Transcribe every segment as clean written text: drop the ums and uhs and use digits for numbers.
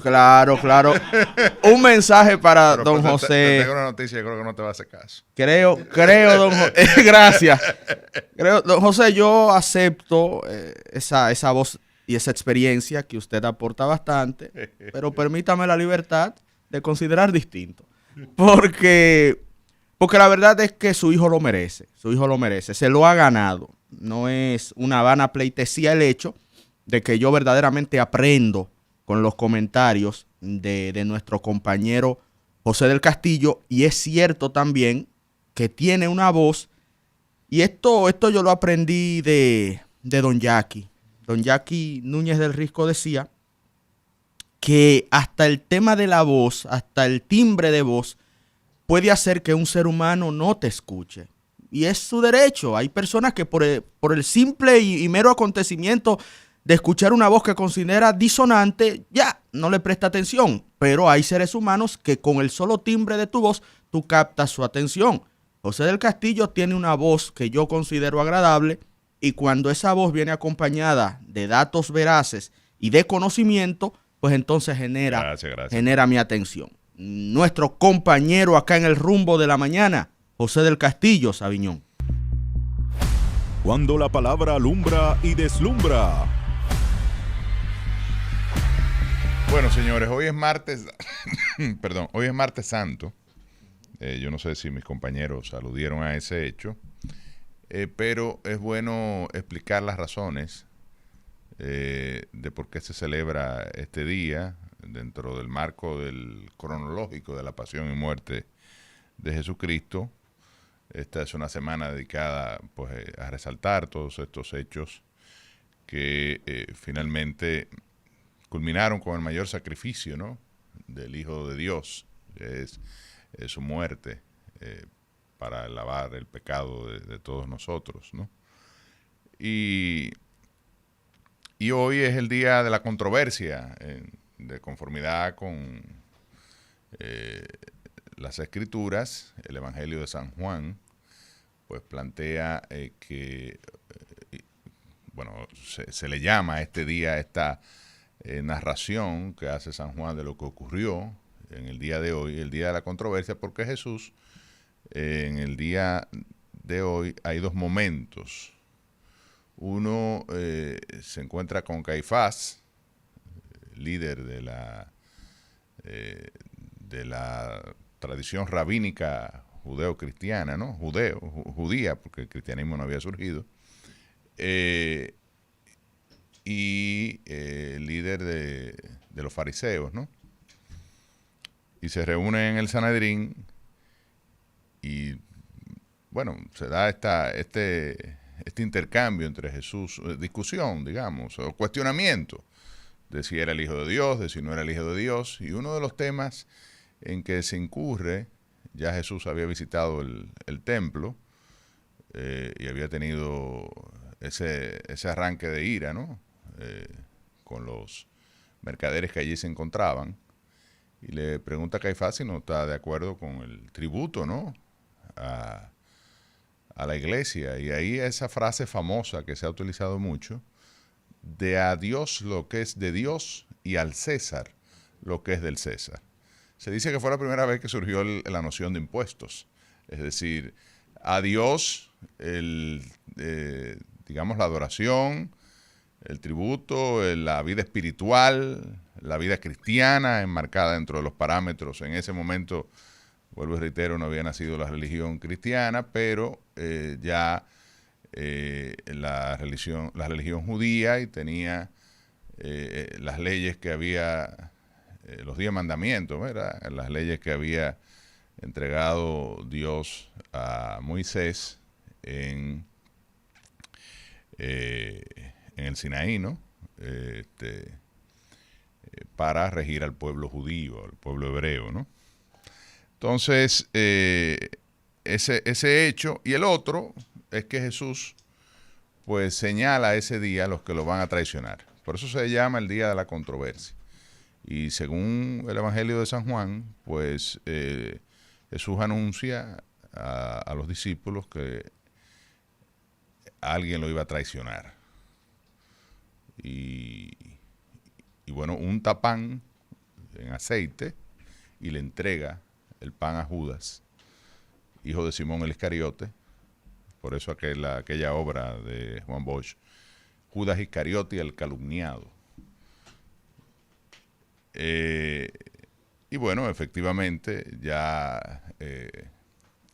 Claro, claro. Un mensaje para Pero don pues, José. te tengo una noticia, creo que no te va a hacer caso. Creo, don José. Gracias. Creo, don José, yo acepto esa voz y esa experiencia que usted aporta bastante, pero permítame la libertad de considerar distinto. Porque, porque la verdad es que su hijo lo merece. Su hijo lo merece. Se lo ha ganado. No es una vana pleitesía el hecho de que yo verdaderamente aprendo con los comentarios de nuestro compañero José del Castillo, y es cierto también que tiene una voz, y esto yo lo aprendí de don Jackie. Don Jackie Núñez del Risco decía que hasta el tema de la voz, hasta el timbre de voz, puede hacer que un ser humano no te escuche. Y es su derecho. Hay personas que por el simple y mero acontecimiento de escuchar una voz que considera disonante, ya no le presta atención. Pero hay seres humanos que con el solo timbre de tu voz, tú captas su atención. José del Castillo tiene una voz que yo considero agradable, y cuando esa voz viene acompañada de datos veraces y de conocimiento, pues entonces genera mi atención. Nuestro compañero acá en el rumbo de la mañana, José del Castillo, Sabiñón. Cuando la palabra alumbra y deslumbra. Bueno, señores, hoy es martes, perdón, hoy es martes santo. Yo no sé si mis compañeros aludieron a ese hecho, pero es bueno explicar las razones de por qué se celebra este día dentro del marco del cronológico de la pasión y muerte de Jesucristo. Esta es una semana dedicada pues, a resaltar todos estos hechos que finalmente culminaron con el mayor sacrificio, ¿no?, del Hijo de Dios, que es su muerte para lavar el pecado de todos nosotros, ¿no? Y hoy es el día de la controversia, de conformidad con las Escrituras. El Evangelio de San Juan pues plantea que, bueno, se le llama a este día, a esta narración que hace San Juan de lo que ocurrió en el día de hoy, el día de la controversia, porque Jesús, en el día de hoy hay dos momentos. Uno se encuentra con Caifás, líder de la tradición rabínica judeo-cristiana, ¿no? Judía, porque el cristianismo no había surgido, y líder de los fariseos, ¿no? Y se reúnen en el Sanedrín y, bueno, se da este intercambio entre Jesús, discusión, digamos, o cuestionamiento de si era el Hijo de Dios, de si no era el Hijo de Dios. Y uno de los temas en que se incurre, ya Jesús había visitado el templo y había tenido ese arranque de ira, ¿no?, con los mercaderes que allí se encontraban, y le pregunta a Caifás si no está de acuerdo con el tributo, ¿no?, a la iglesia. Y ahí esa frase famosa que se ha utilizado mucho, de a Dios lo que es de Dios y al César lo que es del César. Se dice que fue la primera vez que surgió la noción de impuestos. Es decir, a Dios, digamos, la adoración, el tributo, la vida espiritual, la vida cristiana enmarcada dentro de los parámetros. En ese momento, vuelvo y reitero, no había nacido la religión cristiana, pero ya la religión judía, y tenía las leyes que había, los 10 mandamientos, ¿verdad?, las leyes que había entregado Dios a Moisés en el Sinaí, ¿no?, para regir al pueblo judío, al pueblo hebreo, ¿no? Entonces, ese hecho. Y el otro es que Jesús pues señala ese día a los que lo van a traicionar. Por eso se llama el día de la controversia. Y según el Evangelio de San Juan, pues Jesús anuncia a los discípulos que alguien lo iba a traicionar. Y bueno, un tapán en aceite y le entrega el pan a Judas, hijo de Simón el Iscariote. Por eso aquella obra de Juan Bosch, Judas Iscariote el calumniado. Y bueno, efectivamente, ya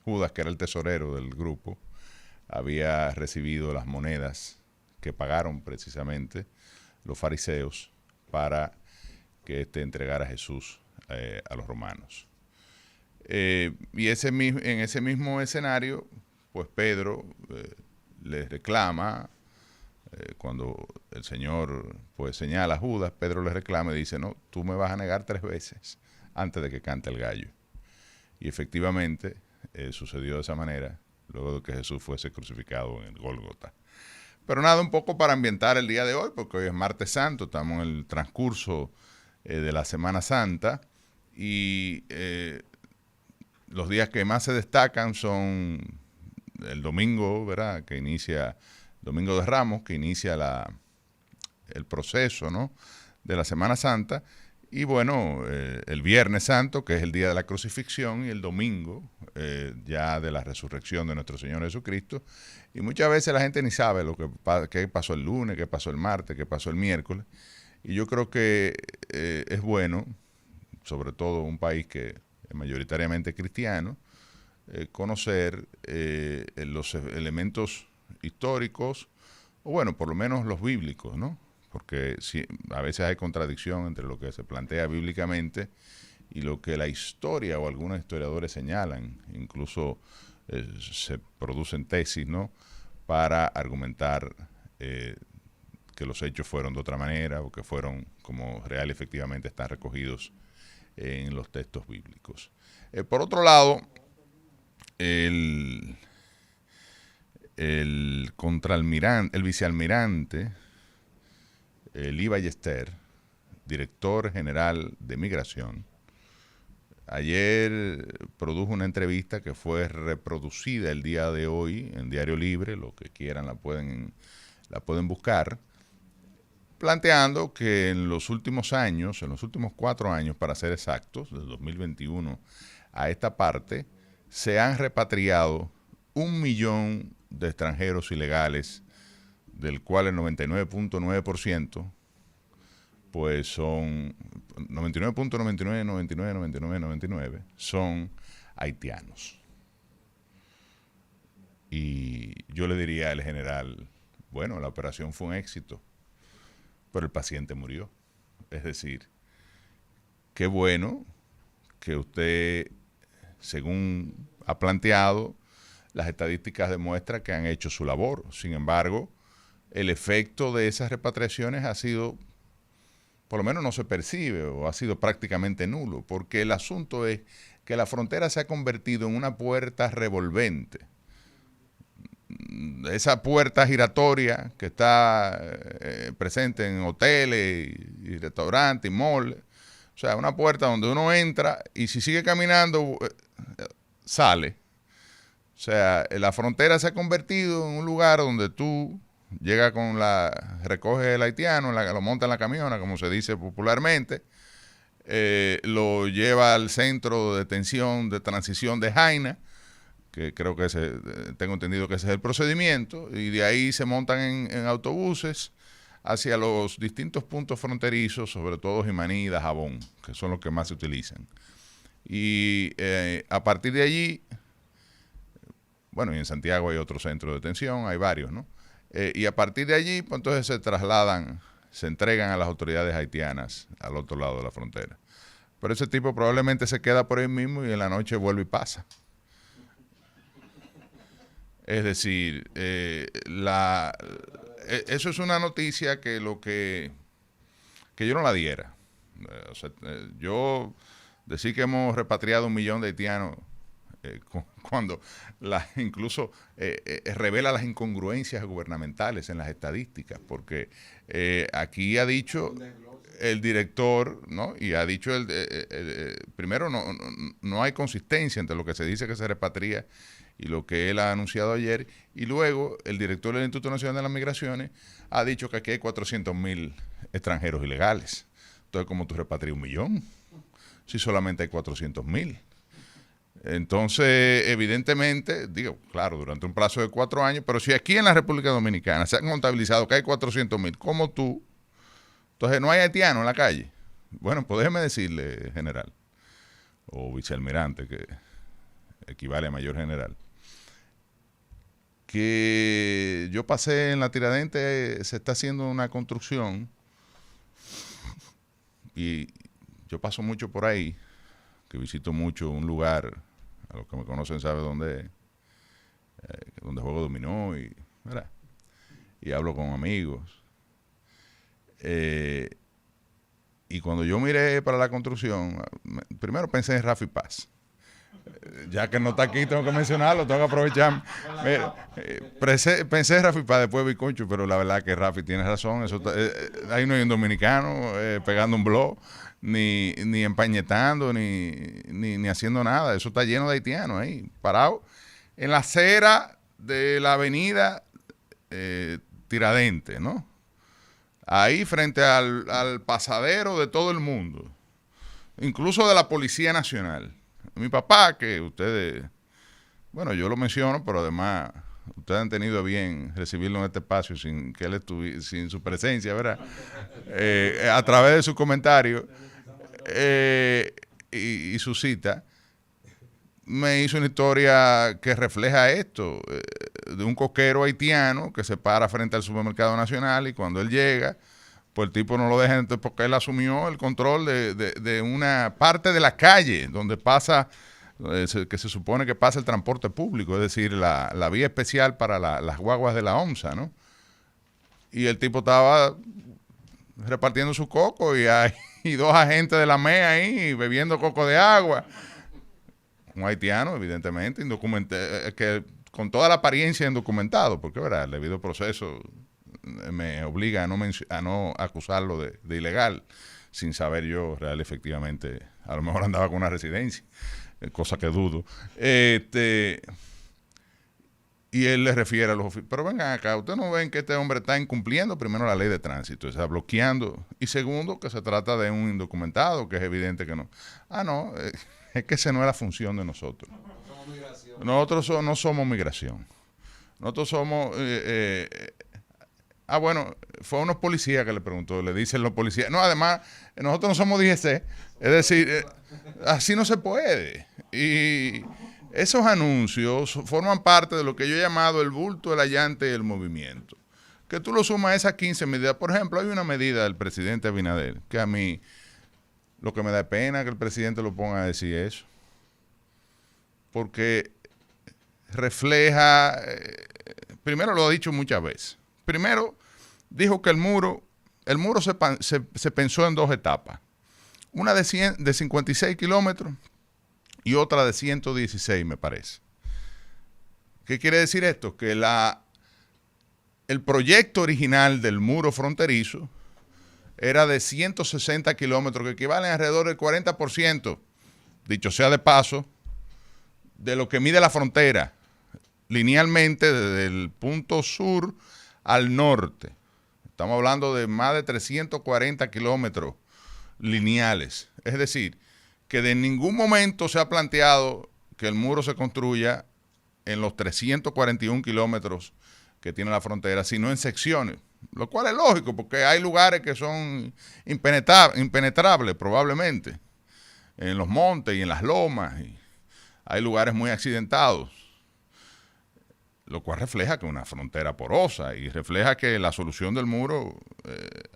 Judas, que era el tesorero del grupo, había recibido las monedas que pagaron precisamente los fariseos para que entregara a Jesús a los romanos. Y en ese mismo escenario, pues Pedro le reclama, cuando el Señor pues señala a Judas, Pedro le reclama y dice, no, tú me vas a negar 3 veces antes de que cante el gallo. Y efectivamente sucedió de esa manera, luego de que Jesús fuese crucificado en el Gólgota. Pero nada, un poco para ambientar el día de hoy, porque hoy es Martes Santo, estamos en el transcurso de la Semana Santa, y los días que más se destacan son el domingo, ¿verdad?, que inicia, Domingo de Ramos, que inicia el proceso, ¿no?, de la Semana Santa, y bueno, el Viernes Santo, que es el día de la crucifixión, y el domingo ya de la resurrección de nuestro Señor Jesucristo. Y muchas veces la gente ni sabe qué pasó el lunes, qué pasó el martes, qué pasó el miércoles. Y yo creo que es bueno, sobre todo un país que es mayoritariamente cristiano, conocer los elementos históricos, o bueno, por lo menos los bíblicos, ¿no? Porque a veces hay contradicción entre lo que se plantea bíblicamente y lo que la historia o algunos historiadores señalan. Incluso se producen tesis, ¿no?, para argumentar que los hechos fueron de otra manera o que fueron como real y efectivamente están recogidos en los textos bíblicos. Por otro lado, el vicealmirante Lee Ballester, director general de Migración, ayer produjo una entrevista que fue reproducida el día de hoy en Diario Libre, los que quieran la pueden buscar, planteando que en los últimos años, en los últimos 4 años para ser exactos, del 2021 a esta parte, se han repatriado 1 millón de extranjeros ilegales, del cual el 99.9% pues son 99.999999 son haitianos. Y yo le diría al general, bueno, la operación fue un éxito, pero el paciente murió. Es decir, qué bueno que usted, según ha planteado, las estadísticas demuestran que han hecho su labor. Sin embargo, el efecto de esas repatriaciones ha sido, por lo menos no se percibe, o ha sido prácticamente nulo, porque el asunto es que la frontera se ha convertido en una puerta revolvente. Esa puerta giratoria que está presente en hoteles y restaurantes y malls, o sea, una puerta donde uno entra y si sigue caminando, sale. O sea, la frontera se ha convertido en un lugar donde tú llegas recoges el haitiano, lo monta en la camiona, como se dice popularmente, lo lleva al centro de detención de transición de Jaina, que creo que tengo entendido que ese es el procedimiento, y de ahí se montan en autobuses hacia los distintos puntos fronterizos, sobre todo Jimaní y Dajabón, que son los que más se utilizan. Y a partir de allí, bueno, y en Santiago hay otro centro de detención, hay varios, ¿no? Y a partir de allí, pues entonces se entregan a las autoridades haitianas al otro lado de la frontera. Pero ese tipo probablemente se queda por ahí mismo y en la noche vuelve y pasa. Es decir, eso es una noticia que yo no la diera. O sea, yo decir que hemos repatriado 1 millón de haitianos cuando incluso revela las incongruencias gubernamentales en las estadísticas, porque aquí ha dicho el director, ¿no? Y ha dicho primero no hay consistencia entre lo que se dice que se repatria y lo que él ha anunciado ayer, y luego el director del Instituto Nacional de las Migraciones ha dicho que aquí hay 400,000 extranjeros ilegales. Entonces, ¿cómo tú repatrías 1 millón? si solamente hay 400,000? Entonces, evidentemente, digo, claro, durante un plazo de 4 años, pero si aquí en la República Dominicana se han contabilizado que hay 400,000, como tú, entonces no hay haitianos en la calle. Bueno, pues déjeme decirle, general, o vicealmirante, que equivale a mayor general, que yo pasé en la Tiradentes, se está haciendo una construcción y yo paso mucho por ahí, que visito mucho un lugar, a los que me conocen saben dónde es, donde juego dominó ¿verdad? Y hablo con amigos. Y cuando yo miré para la construcción, primero pensé en Rafi Paz. Ya que no está aquí, tengo que mencionarlo, tengo que aprovechar. Mira, pensé en Rafi Paz, después vi Concho, pero la verdad que Rafi tiene razón. Eso ahí no hay un dominicano pegando un blog, ni empañetando, ni haciendo nada. Eso está lleno de haitianos ahí, parados en la acera de la avenida Tiradentes, ¿no? Ahí frente al pasadero de todo el mundo, incluso de la Policía Nacional. Mi papá, que ustedes, bueno, yo lo menciono, pero además ustedes han tenido a bien recibirlo en este espacio sin que él sin su presencia, ¿verdad? A través de sus comentarios y su cita, me hizo una historia que refleja esto, de un coquero haitiano que se para frente al supermercado nacional y cuando él llega, pues el tipo no lo deja porque él asumió el control de una parte de la calle donde pasa, que se supone que pasa el transporte público, es decir, la vía especial para las guaguas de la OMSA, ¿no? Y el tipo estaba repartiendo su coco y hay 2 agentes de la MEA ahí bebiendo coco de agua. Un haitiano, evidentemente, que con toda la apariencia indocumentado, porque ¿verdad? El debido proceso me obliga a no acusarlo de ilegal, sin saber yo real efectivamente, a lo mejor andaba con una residencia, cosa que dudo. Y él le refiere a los oficiales, pero vengan acá, ustedes no ven que este hombre está incumpliendo primero la ley de tránsito, está bloqueando, y segundo, que se trata de un indocumentado, que es evidente que no. No, es que esa no es la función de nosotros. Nosotros no somos migración. Nosotros somos... bueno, fue a unos policías que le preguntó, le dicen los policías. No, además, nosotros no somos DGC, es decir, así no se puede. Y esos anuncios forman parte de lo que yo he llamado el bulto, el allante y el movimiento. Que tú lo sumas a esas 15 medidas. Por ejemplo, hay una medida del presidente Abinader que a mí lo que me da pena que el presidente lo ponga a decir eso. Porque refleja, primero lo ha dicho muchas veces. Primero, dijo que el muro se pensó en 2 etapas. Una de 56 kilómetros y otra de 116, me parece. ¿Qué quiere decir esto? Que el proyecto original del muro fronterizo era de 160 kilómetros, que equivalen alrededor del 40%, dicho sea de paso, de lo que mide la frontera, linealmente desde el punto sur al norte. Estamos hablando de más de 340 kilómetros lineales. Es decir, que de ningún momento se ha planteado que el muro se construya en los 341 kilómetros que tiene la frontera, sino en secciones. Lo cual es lógico, porque hay lugares que son impenetrables probablemente, en los montes y en las lomas, y hay lugares muy accidentados, lo cual refleja que es una frontera porosa y refleja que la solución del muro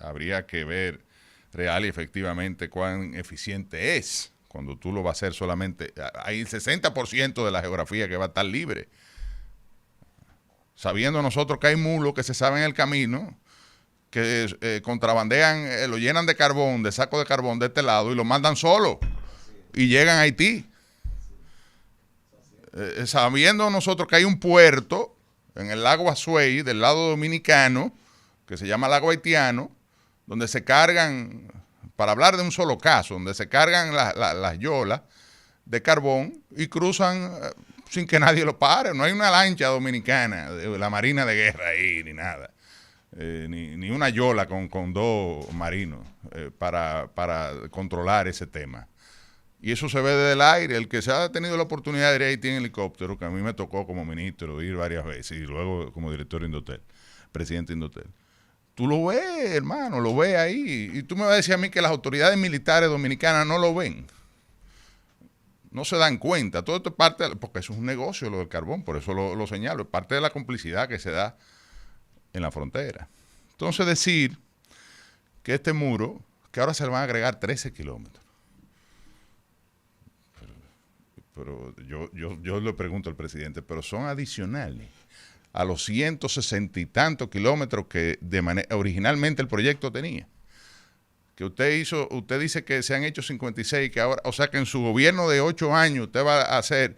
habría que ver real y efectivamente cuán eficiente es. Cuando tú lo vas a hacer solamente, hay el 60% de la geografía que va a estar libre. Sabiendo nosotros que hay mulos que se saben el camino, que contrabandean, lo llenan de carbón, de saco de carbón de este lado y lo mandan solo y llegan a Haití. Sabiendo nosotros que hay un puerto en el lago Azuay, del lado dominicano, que se llama lago haitiano, donde se cargan, para hablar de un solo caso, donde se cargan las yolas de carbón y cruzan sin que nadie lo pare. No hay una lancha dominicana de la Marina de Guerra ahí, ni nada. Ni una yola con 2 marinos para controlar ese tema. Y eso se ve desde el aire. El que se ha tenido la oportunidad de ir a Haití en helicóptero, que a mí me tocó como ministro ir varias veces y luego como director de Indotel, presidente de Indotel. Tú lo ves, hermano, lo ves ahí. Y tú me vas a decir a mí que las autoridades militares dominicanas no lo ven. No se dan cuenta. Todo esto es parte, porque eso es un negocio, lo del carbón, por eso lo señalo. Es parte de la complicidad que se da en la frontera. Entonces decir que este muro, que ahora se le van a agregar 13 kilómetros. Pero yo le pregunto al presidente, pero son adicionales a los 160 y tantos kilómetros que originalmente el proyecto tenía. Que usted dice que se han hecho 56, que ahora, o sea que en su gobierno de 8 años usted va a hacer,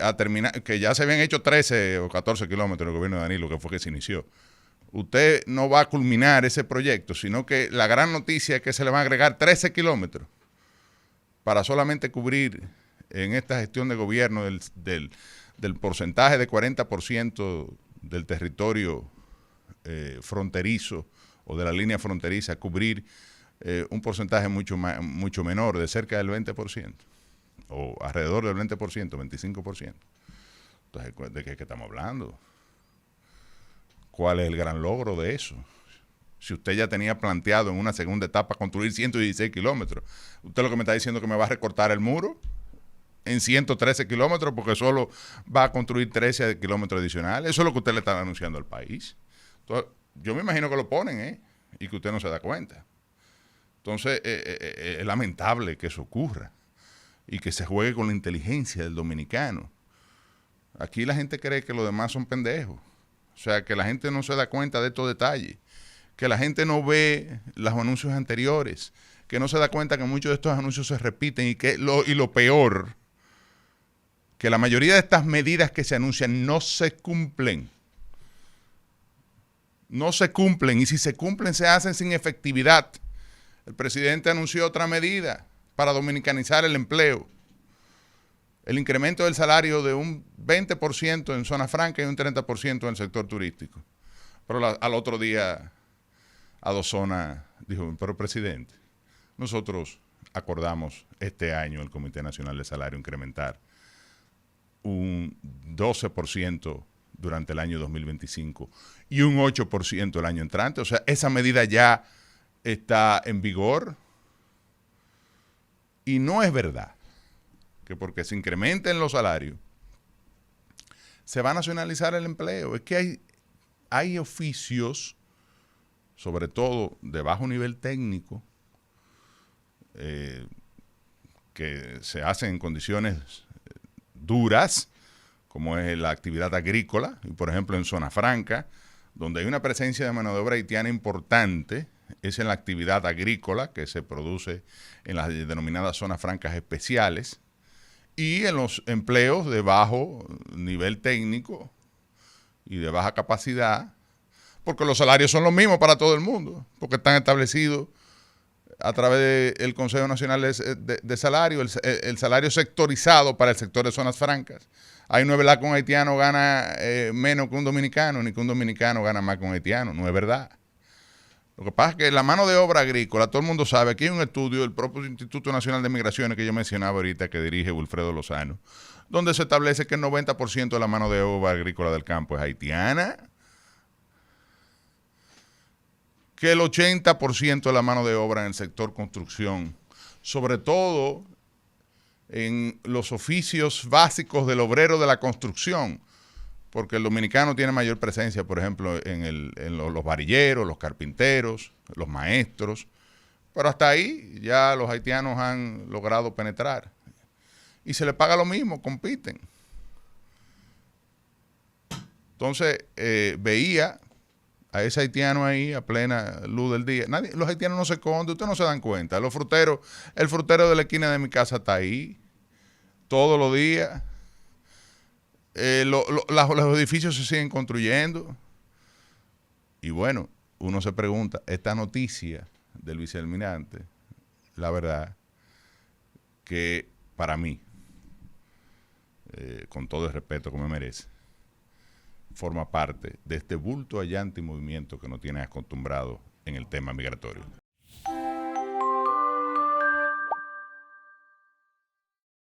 a terminar, que ya se habían hecho 13 o 14 kilómetros en el gobierno de Danilo, que fue que se inició. Usted no va a culminar ese proyecto, sino que la gran noticia es que se le van a agregar 13 kilómetros para solamente cubrir en esta gestión de gobierno del porcentaje de 40% del territorio fronterizo o de la línea fronteriza, cubrir un porcentaje mucho menor, de cerca del 20%, o alrededor del 20%, 25%. Entonces, ¿de qué estamos hablando? ¿Cuál es el gran logro de eso? Si usted ya tenía planteado en una segunda etapa construir 116 kilómetros, usted lo que me está diciendo es que me va a recortar el muro en 113 kilómetros porque solo va a construir 13 kilómetros adicionales. Eso es lo que usted le está anunciando al país. Entonces, yo me imagino que lo ponen, y que usted no se da cuenta. Entonces, es lamentable que eso ocurra y que se juegue con la inteligencia del dominicano. Aquí la gente cree que los demás son pendejos. O sea, que la gente no se da cuenta de estos detalles, que la gente no ve los anuncios anteriores, que no se da cuenta que muchos de estos anuncios se repiten y lo peor, que la mayoría de estas medidas que se anuncian no se cumplen. No se cumplen, y si se cumplen se hacen sin efectividad. El presidente anunció otra medida para dominicanizar el empleo. El incremento del salario de un 20% en zona franca y un 30% en el sector turístico. Pero al otro día, Adozona dijo, pero presidente, nosotros acordamos este año el Comité Nacional de Salario incrementar un 12% durante el año 2025 y un 8% el año entrante. O sea, esa medida ya está en vigor. Y no es verdad que porque se incrementen los salarios se va a nacionalizar el empleo. Es que hay oficios, sobre todo de bajo nivel técnico, que se hacen en condiciones duras, como es la actividad agrícola, y por ejemplo en zona franca, donde hay una presencia de mano de obra haitiana importante, es en la actividad agrícola que se produce en las denominadas zonas francas especiales, y en los empleos de bajo nivel técnico y de baja capacidad, porque los salarios son los mismos para todo el mundo, porque están establecidos a través del Consejo Nacional de Salario, el salario sectorizado para el sector de zonas francas. Ahí no es verdad que un haitiano gana menos que un dominicano, ni que un dominicano gana más que un haitiano, no es verdad. Lo que pasa es que la mano de obra agrícola, todo el mundo sabe, aquí hay un estudio del propio Instituto Nacional de Migraciones que yo mencionaba ahorita, que dirige Wilfredo Lozano, donde se establece que el 90% de la mano de obra agrícola del campo es haitiana, que el 80% de la mano de obra en el sector construcción, sobre todo en los oficios básicos del obrero de la construcción, porque el dominicano tiene mayor presencia, por ejemplo, en los varilleros, los carpinteros, los maestros, pero hasta ahí ya los haitianos han logrado penetrar. Y se les paga lo mismo, compiten. Entonces, veía a ese haitiano ahí a plena luz del día. Los haitianos no se esconden, ustedes no se dan cuenta. El frutero de la esquina de mi casa está ahí todos los días. Los edificios se siguen construyendo. Y bueno, uno se pregunta, esta noticia del vicealmirante, la verdad, que para mí, con todo el respeto que me merece, forma parte de este bulto allante y movimiento que nos tiene acostumbrado en el tema migratorio.